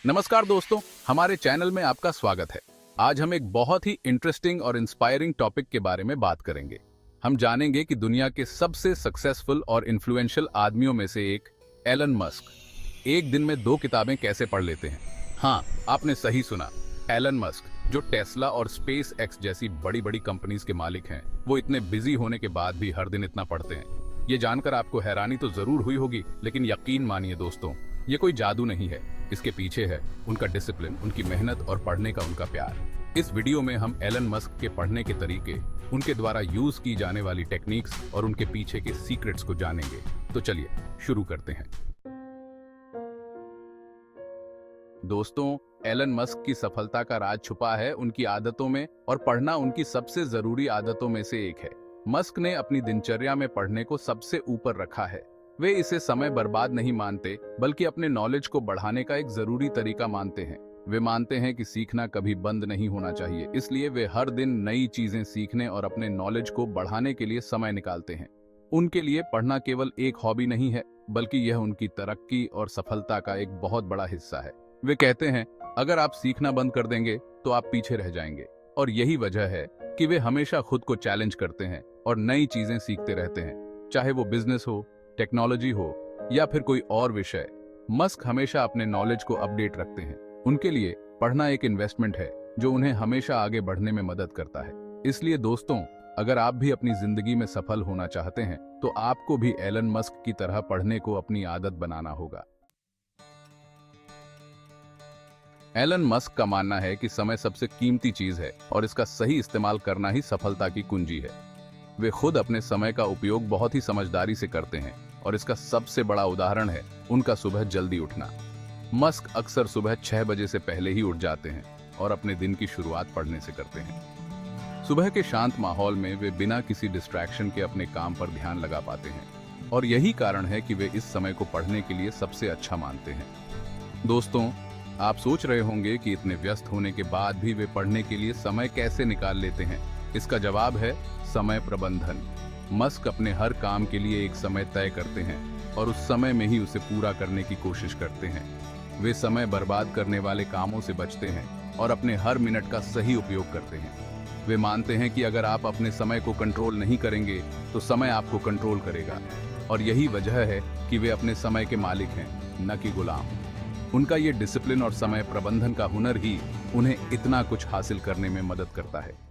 नमस्कार दोस्तों, हमारे चैनल में आपका स्वागत है। आज हम एक बहुत ही इंटरेस्टिंग और इंस्पायरिंग टॉपिक के बारे में बात करेंगे। हम जानेंगे कि दुनिया के सबसे सक्सेसफुल और इन्फ्लुएंशियल आदमियों में से एक एलन मस्क एक दिन में 2 किताबें कैसे पढ़ लेते हैं। हाँ, आपने सही सुना। एलन मस्क, जो टेस्ला और स्पेस एक्स जैसी बड़ी बड़ी कंपनीज के मालिक हैं, वो इतने बिजी होने के बाद भी हर दिन इतना पढ़ते हैं। ये जानकर आपको हैरानी तो जरूर हुई होगी, लेकिन यकीन मानिए दोस्तों, ये कोई जादू नहीं है। इसके पीछे है उनका डिसिप्लिन, उनकी मेहनत और पढ़ने का उनका प्यार। इस वीडियो में हम एलन मस्क के पढ़ने के तरीके, उनके द्वारा यूज की जाने वाली टेक्निक्स और उनके पीछे के सीक्रेट्स को जानेंगे। तो चलिए शुरू करते हैं। दोस्तों, एलन मस्क की सफलता का राज छुपा है उनकी आदतों में, और पढ़ना उनकी सबसे जरूरी आदतों में से एक है। मस्क ने अपनी दिनचर्या में पढ़ने को सबसे ऊपर रखा है। वे इसे समय बर्बाद नहीं मानते, बल्कि अपने नॉलेज को बढ़ाने का एक जरूरी तरीका मानते हैं। वे मानते हैं कि सीखना कभी बंद नहीं होना चाहिए, इसलिए वे हर दिन नई चीजें सीखने और अपने नॉलेज को बढ़ाने के लिए समय निकालते हैं। उनके लिए पढ़ना केवल एक हॉबी नहीं है, बल्कि यह उनकी तरक्की और सफलता का एक बहुत बड़ा हिस्सा है। वे कहते हैं, अगर आप सीखना बंद कर देंगे तो आप पीछे रह जाएंगे। और यही वजह है कि वे हमेशा खुद को चैलेंज करते हैं और नई चीजें सीखते रहते हैं, चाहे वो बिजनेस हो, टेक्नोलॉजी हो या फिर कोई और विषय। मस्क हमेशा अपने नॉलेज को अपडेट रखते हैं। उनके लिए पढ़ना एक इन्वेस्टमेंट है जो उन्हें हमेशा आगे बढ़ने में मदद करता है। इसलिए दोस्तों, अगर आप भी अपनी जिंदगी में सफल होना चाहते हैं तो आपको भी एलन मस्क की तरह पढ़ने को अपनी आदत बनाना होगा। एलन मस्क का मानना है कि समय सबसे कीमती चीज है और इसका सही इस्तेमाल करना ही सफलता की कुंजी है। वे खुद अपने समय का उपयोग बहुत ही समझदारी से करते हैं, और इसका सबसे बड़ा उदाहरण है उनका सुबह जल्दी उठना। मस्क अक्सर सुबह 6 बजे से पहले ही उठ जाते हैं और अपने दिन की शुरुआत पढ़ने से करते हैं। सुबह के शांत माहौल में वे बिना किसी डिस्ट्रैक्शन के अपने काम पर ध्यान लगा पाते हैं, और यही कारण है कि वे इस समय को पढ़ने के लिए सबसे अच्छा मानते हैं। दोस्तों, आप सोच रहे होंगे कि इतने व्यस्त होने के बाद भी वे पढ़ने के लिए समय कैसे निकाल लेते हैं। इसका जवाब है समय प्रबंधन। मस्क अपने हर काम के लिए एक समय तय करते हैं और उस समय में ही उसे पूरा करने की कोशिश करते हैं। वे समय बर्बाद करने वाले कामों से बचते हैं और अपने हर मिनट का सही उपयोग करते हैं। वे मानते हैं कि अगर आप अपने समय को कंट्रोल नहीं करेंगे तो समय आपको कंट्रोल करेगा, और यही वजह है कि वे अपने समय के मालिक हैं, न कि गुलाम। उनका ये डिसिप्लिन और समय प्रबंधन का हुनर ही उन्हें इतना कुछ हासिल करने में मदद करता है।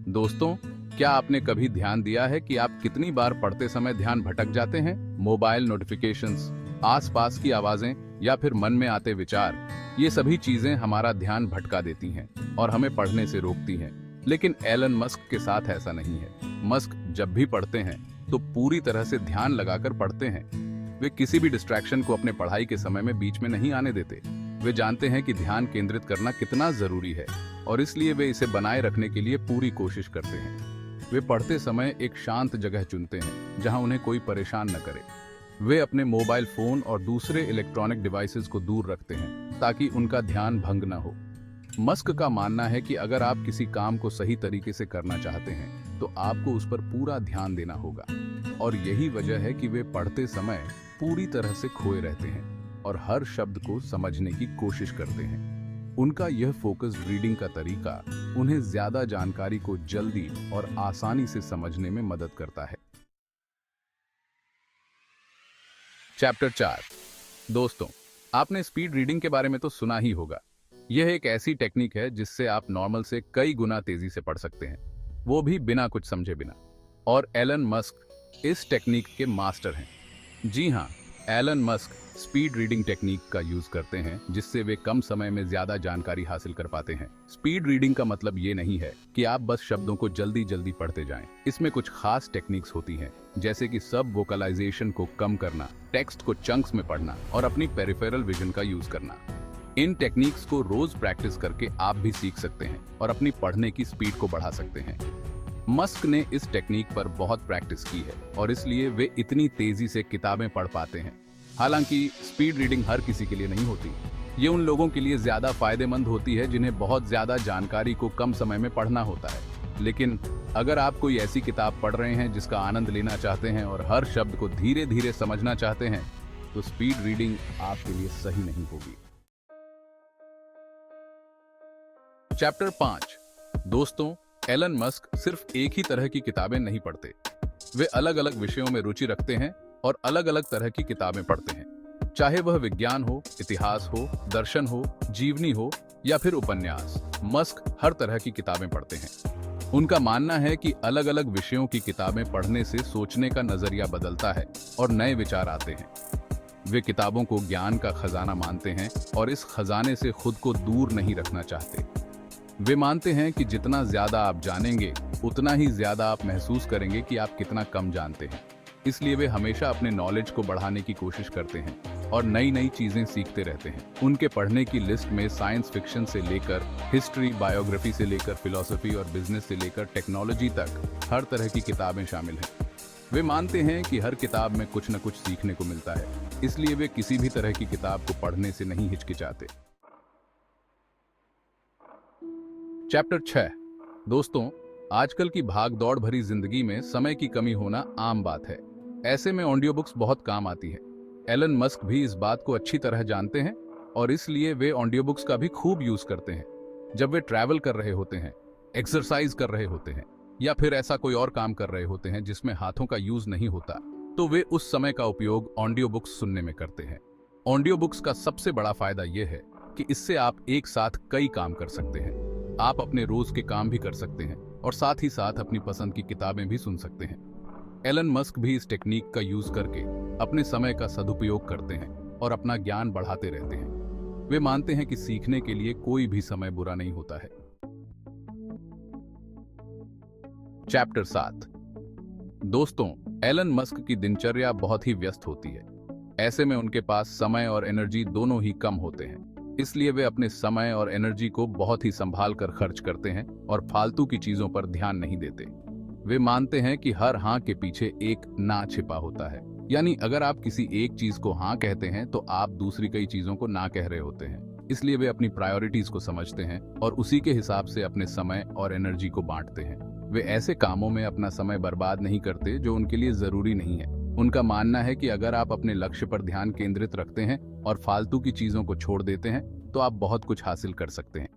दोस्तों, क्या आपने कभी ध्यान दिया है कि आप कितनी बार पढ़ते समय ध्यान भटक जाते हैं? मोबाइल नोटिफिकेशंस, आसपास की आवाजें या फिर मन में आते विचार, ये सभी चीजें हमारा ध्यान भटका देती हैं और हमें पढ़ने से रोकती हैं। लेकिन एलन मस्क के साथ ऐसा नहीं है। मस्क जब भी पढ़ते हैं तो पूरी तरह से ध्यान लगाकर पढ़ते हैं। वे किसी भी डिस्ट्रैक्शन को अपने पढ़ाई के समय में बीच में नहीं आने देते। वे जानते हैं कि ध्यान केंद्रित करना कितना जरूरी है, और इसलिए वे इसे बनाए रखने के लिए पूरी कोशिश करते हैं। वे पढ़ते समय एक शांत जगह चुनते हैं जहां उन्हें कोई परेशान न करे। वे अपने मोबाइल फोन और दूसरे इलेक्ट्रॉनिक डिवाइसेस को दूर रखते हैं ताकि उनका ध्यान भंग न हो। मस्क का मानना है कि अगर आप किसी काम को सही तरीके से करना चाहते हैं तो आपको उस पर पूरा ध्यान देना होगा, और यही वजह है कि वे पढ़ते समय पूरी तरह से खोए रहते हैं और हर शब्द को समझने की कोशिश करते हैं। उनका यह फोकस्ड रीडिंग का तरीका उन्हें ज्यादा जानकारी को जल्दी और आसानी से समझने में मदद करता है। चैप्टर 4। दोस्तों, आपने स्पीड रीडिंग के बारे में तो सुना ही होगा। यह एक ऐसी टेक्निक है जिससे आप नॉर्मल से कई गुना तेजी से पढ़ सकते हैं, वो भी बिना कुछ समझे बिना। और एलन मस्क इस टेक्निक के मास्टर हैं। जी हाँ, Elon Musk speed reading technique का यूज करते हैं, जिससे वे कम समय में ज्यादा जानकारी हासिल कर पाते हैं। स्पीड रीडिंग का मतलब ये नहीं है कि आप बस शब्दों को जल्दी जल्दी पढ़ते जाएं। इसमें कुछ खास टेक्निक्स होती हैं, जैसे कि सब वोकलाइजेशन को कम करना, टेक्स्ट को चंक्स में पढ़ना और अपनी पेरिफेरल विजन का यूज करना। इन टेक्निक्स को रोज प्रैक्टिस करके आप भी सीख सकते हैं और अपनी पढ़ने की स्पीड को बढ़ा सकते हैं। मस्क ने इस टेक्निक पर बहुत प्रैक्टिस की है और इसलिए वे इतनी तेजी से किताबें पढ़ पाते हैं। हालांकि स्पीड रीडिंग हर किसी के लिए नहीं होती। ये उन लोगों के लिए ज्यादा फायदेमंद होती है जिन्हें बहुत ज्यादा जानकारी को कम समय में पढ़ना होता है। लेकिन अगर आप कोई ऐसी किताब पढ़ रहे हैं जिसका आनंद लेना चाहते हैं और हर शब्द को धीरे धीरे समझना चाहते हैं, तो स्पीड रीडिंग आपके लिए सही नहीं होगी। चैप्टर 5। दोस्तों, एलन मस्क सिर्फ एक ही तरह की किताबें नहीं पढ़ते। वे अलग अलग विषयों में रुचि रखते हैं और अलग अलग तरह की किताबें पढ़ते हैं, चाहे वह विज्ञान हो, इतिहास हो, दर्शन हो, जीवनी हो या फिर उपन्यास। मस्क हर तरह की किताबें पढ़ते हैं। उनका मानना है कि अलग अलग विषयों की किताबें पढ़ने से सोचने का नजरिया बदलता है और नए विचार आते हैं। वे किताबों को ज्ञान का खजाना मानते हैं और इस खजाने से खुद को दूर नहीं रखना चाहते। वे मानते हैं कि जितना ज्यादा आप जानेंगे, उतना ही ज्यादा आप महसूस करेंगे कि आप कितना कम जानते हैं। इसलिए वे हमेशा अपने नॉलेज को बढ़ाने की कोशिश करते हैं और नई नई चीजें सीखते रहते हैं। उनके पढ़ने की लिस्ट में साइंस फिक्शन से लेकर हिस्ट्री, बायोग्राफी से लेकर फिलॉसफी और बिजनेस से लेकर टेक्नोलॉजी तक हर तरह की किताबें शामिल हैं। वे मानते हैं कि हर किताब में कुछ न कुछ सीखने को मिलता है, इसलिए वे किसी भी तरह की किताब को पढ़ने से नहीं हिचकिचाते। चैप्टर 6। दोस्तों, आजकल की भाग दौड़ भरी जिंदगी में समय की कमी होना आम बात है। ऐसे में ऑडियो बुक्स बहुत काम आती है। एलन मस्क भी इस बात को अच्छी तरह जानते हैं और इसलिए वे ऑडियो बुक्स का भी खूब यूज करते हैं। जब वे ट्रैवल कर रहे होते हैं, एक्सरसाइज कर रहे होते हैं या फिर ऐसा कोई और काम कर रहे होते हैं जिसमें हाथों का यूज नहीं होता, तो वे उस समय का उपयोग ऑडियो बुक्स सुनने में करते हैं। ऑडियो बुक्स का सबसे बड़ा फायदा यह है कि इससे आप एक साथ कई काम कर सकते हैं। आप अपने रोज के काम भी कर सकते हैं और साथ ही साथ अपनी पसंद की किताबें भी सुन सकते हैं। एलन मस्क भी इस टेक्निक का यूज करके अपने समय का सदुपयोग करते हैं और अपना ज्ञान बढ़ाते रहते हैं। वे मानते हैं कि सीखने के लिए कोई भी समय बुरा नहीं होता है। चैप्टर 7। दोस्तों, एलन मस्क की दिनचर्या बहुत ही व्यस्त होती है। ऐसे में उनके पास समय और एनर्जी दोनों ही कम होते हैं। इसलिए वे अपने समय और एनर्जी को बहुत ही संभाल कर खर्च करते हैं और फालतू की चीजों पर ध्यान नहीं देते। वे मानते हैं कि हर हाँ के पीछे एक ना छिपा होता है। यानी अगर आप किसी एक चीज को हाँ कहते हैं तो आप दूसरी कई चीजों को ना कह रहे होते हैं। इसलिए वे अपनी प्रायोरिटीज को समझते हैं और उसी के हिसाब से अपने समय और एनर्जी को बांटते हैं। वे ऐसे कामों में अपना समय बर्बाद नहीं करते जो उनके लिए जरूरी नहीं है। उनका मानना है कि अगर आप अपने लक्ष्य पर ध्यान केंद्रित रखते हैं और फालतू की चीजों को छोड़ देते हैं तो आप बहुत कुछ हासिल कर सकते हैं।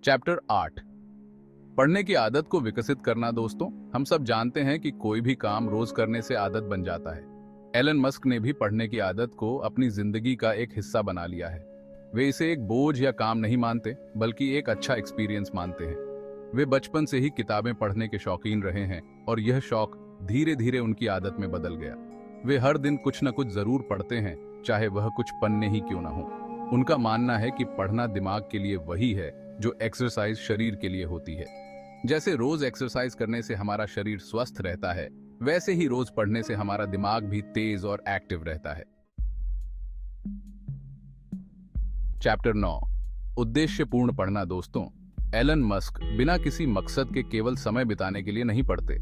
चैप्टर 8। पढ़ने की आदत को विकसित करना। दोस्तों, हम सब जानते हैं कि कोई भी काम रोज करने से आदत बन जाता है। एलन मस्क ने भी पढ़ने की आदत को अपनी जिंदगी का एक हिस्सा बना लिया है। वे इसे एक बोझ या काम नहीं मानते, बल्कि एक अच्छा एक्सपीरियंस मानते हैं। वे बचपन से ही किताबें पढ़ने के शौकीन रहे हैं और यह शौक धीरे धीरे उनकी आदत में बदल गया। वे हर दिन कुछ न कुछ जरूर पढ़ते हैं, चाहे वह कुछ पन्ने ही क्यों न हो। उनका मानना है कि पढ़ना दिमाग के लिए वही है जो एक्सरसाइज शरीर के लिए होती है। जैसे रोज एक्सरसाइज करने से हमारा शरीर स्वस्थ रहता है, वैसे ही रोज पढ़ने से हमारा दिमाग भी तेज और एक्टिव रहता है। चैप्टर 9। उद्देश्यपूर्ण पढ़ना। दोस्तों, एलन मस्क बिना किसी मकसद के केवल समय बिताने के लिए नहीं पढ़ते।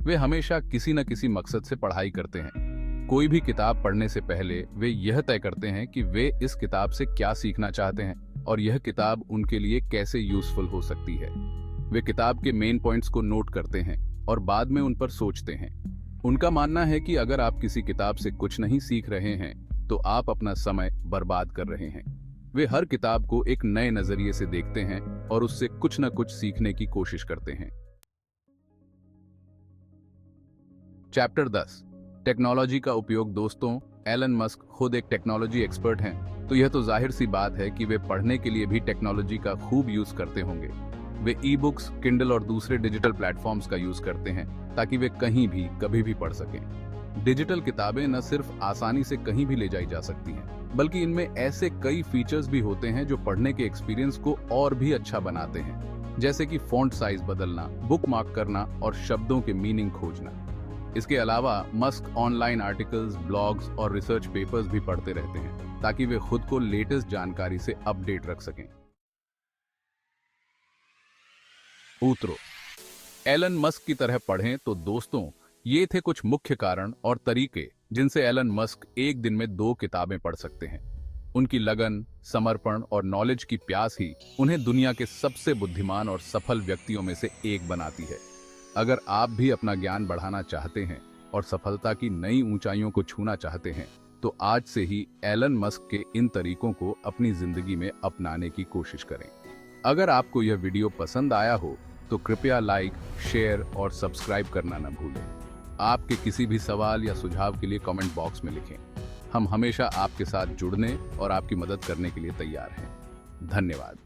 वे हमेशा किसी न किसी मकसद से पढ़ाई करते हैं। कोई भी किताब पढ़ने से पहले वे यह तय करते हैं कि वे इस किताब से क्या सीखना चाहते हैं और यह किताब उनके लिए कैसे यूजफुल हो सकती है। वे किताब के मेन पॉइंट्स को नोट करते हैं और बाद में उन पर सोचते हैं। उनका मानना है कि अगर आप किसी किताब से कुछ नहीं सीख रहे हैं तो आप अपना समय बर्बाद कर रहे हैं। वे हर किताब को एक नए नजरिए से देखते हैं और उससे कुछ न कुछ सीखने की कोशिश करते हैं। चैप्टर 10। टेक्नोलॉजी का उपयोग। दोस्तों, एलन मस्क खुद एक टेक्नोलॉजी एक्सपर्ट हैं, तो यह तो जाहिर सी बात है कि वे पढ़ने के लिए भी टेक्नोलॉजी का खूब यूज करते होंगे। वे ई बुक्स, किंडल और दूसरे डिजिटल प्लेटफॉर्म्स का यूज करते हैं ताकि वे कहीं भी कभी भी पढ़ सकें। डिजिटल किताबें न सिर्फ आसानी से कहीं भी ले जाई जा सकती हैं, बल्कि इनमें ऐसे कई फीचर्स भी होते हैं जो पढ़ने के एक्सपीरियंस को और भी अच्छा बनाते हैं, जैसे कि फॉन्ट साइज बदलना, बुक मार्क करना और शब्दों के मीनिंग खोजना। इसके अलावा मस्क ऑनलाइन आर्टिकल्स, ब्लॉग्स और रिसर्च पेपर्स भी पढ़ते रहते हैं ताकि वे खुद को लेटेस्ट जानकारी से अपडेट रख सकें। उतरो, एलन मस्क की तरह पढ़ें। तो दोस्तों, ये थे कुछ मुख्य कारण और तरीके जिनसे एलन मस्क एक दिन में 2 किताबें पढ़ सकते हैं। उनकी लगन, समर्पण और नॉलेज की प्यास ही उन्हें दुनिया के सबसे बुद्धिमान और सफल व्यक्तियों में से एक बनाती है। अगर आप भी अपना ज्ञान बढ़ाना चाहते हैं और सफलता की नई ऊंचाइयों को छूना चाहते हैं तो आज से ही एलन मस्क के इन तरीकों को अपनी जिंदगी में अपनाने की कोशिश करें। अगर आपको यह वीडियो पसंद आया हो तो कृपया लाइक, शेयर और सब्सक्राइब करना न भूलें। आपके किसी भी सवाल या सुझाव के लिए कमेंट बॉक्स में लिखें। हम हमेशा आपके साथ जुड़ने और आपकी मदद करने के लिए तैयार हैं। धन्यवाद।